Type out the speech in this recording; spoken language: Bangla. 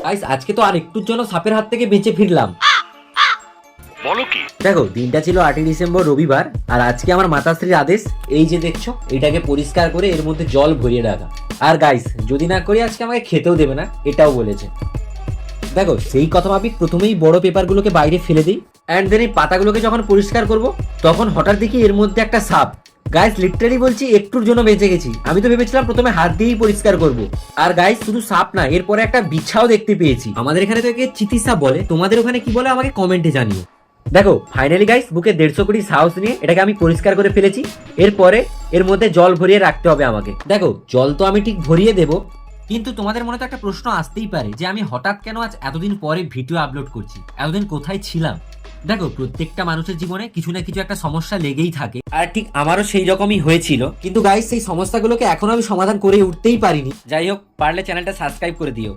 গাইস আজকে তো আর একটুর জন্য সাপের হাত থেকে বেঁচে ফিরলাম। বলো কি? দেখো দিনটা ছিল 8ই ডিসেম্বর রবিবার, আর আজকে আমার মাতাশ্রীর আদেশ এই যে দেখছো এটাকে পরিষ্কার করে এর মধ্যে জল ভরিয়ে রাখা। আর গাইস যদি না করি আজকে আমাকে খেতেও দেবে না, এটাও বলেছে। দেখো সেই কথা মাফিক প্রথমেই বড় পেপারগুলোকে বাইরে ফেলে দিই, অ্যান্ড দেন এই পাতাগুলোকে যখন পরিষ্কার করব তখন হঠাৎ দেখি এর মধ্যে একটা সাপ। গাইস লিটারালি বলছি একটুর জন্য বেঁচে গেছি। আমি তো ভেবেছিলাম প্রথমে হাত দিয়েই পরিষ্কার করব, আর গাইস শুধু সাপ না, এরপরে একটা বিছাও দেখতে পেয়েছি। আমাদের এখানে তো একে চিতিসা বলে, তোমাদের ওখানে কি বলে আমাকে কমেন্টে জানিও। দেখো ফাইনালি গাইস বুকে 150 কোটি সাহস নিয়ে এটাকে আমি পরিষ্কার করে ফেলেছি। এরপরে এর মধ্যে জল ভরিয়ে রাখতে হবে আমাকে। দেখো জল তো আমি ঠিক ভরিয়ে দেব, কিন্তু তোমাদের মনে তো একটা প্রশ্ন আসতেই পারে যে আমি হঠাৎ কেন আজ এতদিন পরে ভিডিও আপলোড করছি, এতদিন কোথায় ছিলাম। দেখো প্রত্যেকটা মানুষের জীবনে কিছু না কিছু একটা সমস্যা লেগেই থাকে, আর ঠিক আমারও সেই রকমই হয়েছিল। কিন্তু গাইস সেই সমস্যাগুলোকে এখনো আমি সমাধান করে উঠতেই পারিনি। যাই হোক, পারলে চ্যানেলটা সাবস্ক্রাইব করে দিও।